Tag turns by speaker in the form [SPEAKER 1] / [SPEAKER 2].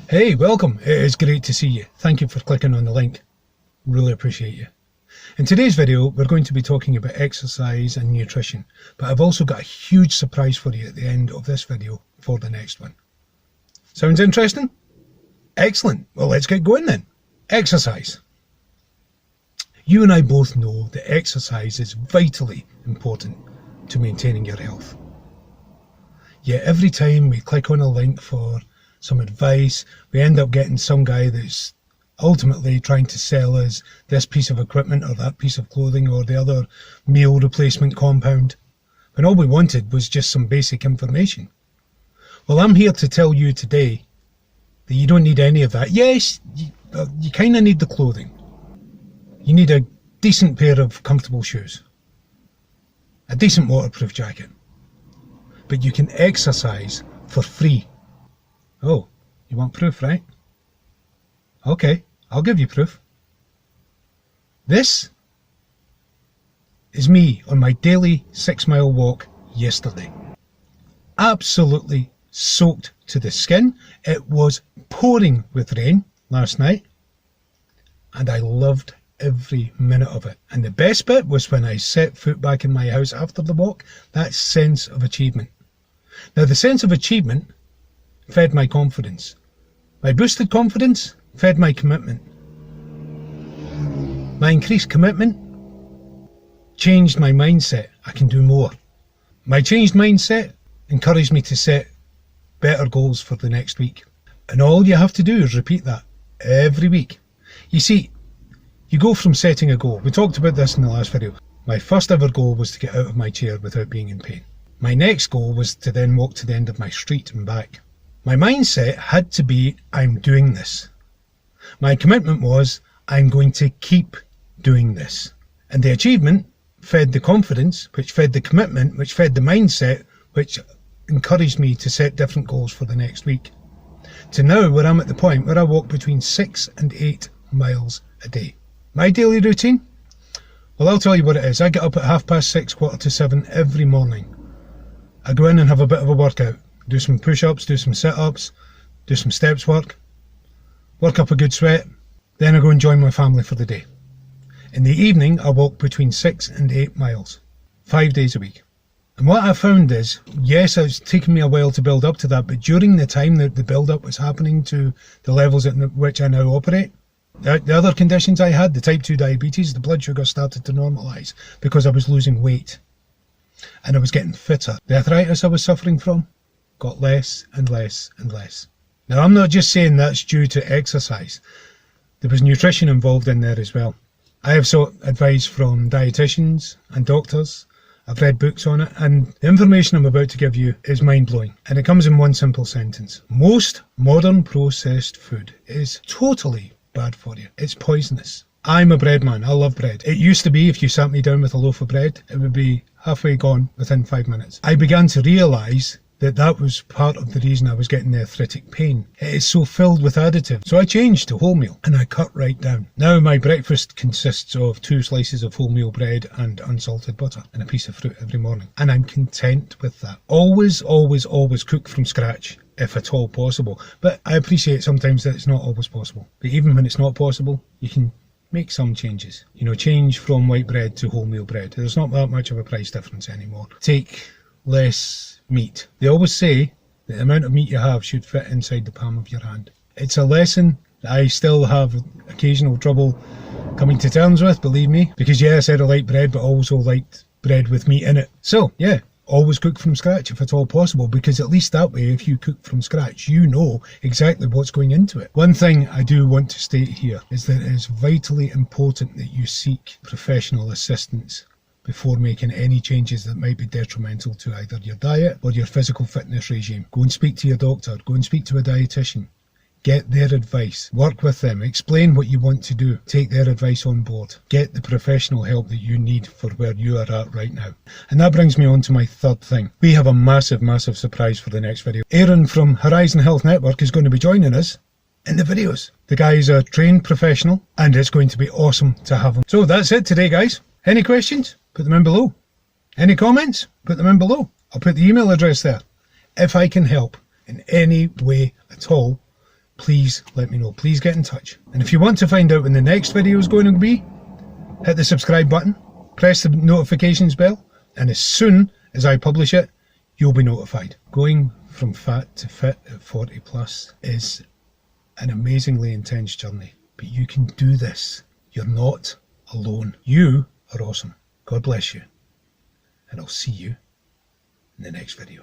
[SPEAKER 1] Hey, welcome. It is great to see you. Thank you for clicking on the link. Really appreciate you. In today's video, we're going to be talking about exercise and nutrition, but I've also got a huge surprise for you at the end of this video for the next one. Sounds interesting? Excellent. Well, let's get going then. Exercise. You and I both know that exercise is vitally important to maintaining your health. Yet every time we click on a link for some advice, we end up getting some guy that's ultimately trying to sell us this piece of equipment or that piece of clothing or the other meal replacement compound, when all we wanted was just some basic information. Well, I'm here to tell you today that you don't need any of that. Yes, you kind of need the clothing. You need a decent pair of comfortable shoes, a decent waterproof jacket, but you can exercise for free. Oh, you want proof, right? Okay, I'll give you proof. This is me on my daily 6-mile walk yesterday. Absolutely soaked to the skin. It was pouring with rain last night, and I loved every minute of it. And the best bit was when I set foot back in my house after the walk, that sense of achievement. Now, the sense of achievement fed my confidence. My boosted confidence fed my commitment. My increased commitment changed my mindset. I can do more. My changed mindset encouraged me to set better goals for the next week. And all you have to do is repeat that every week. You see, you go from setting a goal. We talked about this in the last video. My first ever goal was to get out of my chair without being in pain. My next goal was to then walk to the end of my street and back. My mindset had to be, I'm doing this. My commitment was, I'm going to keep doing this. And the achievement fed the confidence, which fed the commitment, which fed the mindset, which encouraged me to set different goals for the next week. To now, where I'm at the point where I walk between 6 and 8 miles a day. My daily routine? Well, I'll tell you what it is. I get up at 6:30, 6:45 every morning. I go in and have a bit of a workout. Do some push-ups, do some sit-ups, do some steps work up a good sweat, then I go and join my family for the day. In the evening, I walk between 6 and 8 miles, 5 days a week. And what I found is, yes, it's taken me a while to build up to that, but during the time that the build-up was happening to the levels at which I now operate, the other conditions I had, the type 2 diabetes, the blood sugar started to normalise because I was losing weight and I was getting fitter. The arthritis I was suffering from got less and less and less. Now, I'm not just saying that's due to exercise. There was nutrition involved in there as well. I have sought advice from dietitians and doctors. I've read books on it, and the information I'm about to give you is mind-blowing. And it comes in one simple sentence. Most modern processed food is totally bad for you. It's poisonous. I'm a bread man. I love bread. It used to be if you sat me down with a loaf of bread, it would be halfway gone within 5 minutes. I began to realise that was part of the reason I was getting the arthritic pain. It is so filled with additives. So I changed to wholemeal and I cut right down. Now my breakfast consists of 2 slices of wholemeal bread and unsalted butter and a piece of fruit every morning. And I'm content with that. Always, always, always cook from scratch, if at all possible. But I appreciate sometimes that it's not always possible. But even when it's not possible, you can make some changes. You know, change from white bread to wholemeal bread. There's not that much of a price difference anymore. Take less meat. They always say that the amount of meat you have should fit inside the palm of your hand. It's a lesson that I still have occasional trouble coming to terms with, believe me, because yeah, I said I like bread, but I also liked bread with meat in it. So yeah, always cook from scratch if at all possible, because at least that way, if you cook from scratch, you know exactly what's going into it. One thing I do want to state here is that it is vitally important that you seek professional assistance before making any changes that might be detrimental to either your diet or your physical fitness regime. Go and speak to your doctor, go and speak to a dietitian. Get their advice, work with them, explain what you want to do, take their advice on board. Get the professional help that you need for where you are at right now. And that brings me on to my third thing. We have a massive, massive surprise for the next video. Aaron from Horizon Health Network is going to be joining us in the videos. The guy is a trained professional and it's going to be awesome to have him. So that's it today, guys. Any questions? Put them in below. Any comments? Put them in below. I'll put the email address there. If I can help in any way at all, please let me know. Please get in touch. And if you want to find out when the next video is going to be, hit the subscribe button, press the notifications bell, and as soon as I publish it, you'll be notified. Going from fat to fit at 40 plus is an amazingly intense journey, but you can do this. You're not alone. You are awesome. God bless you. And I'll see you in the next video.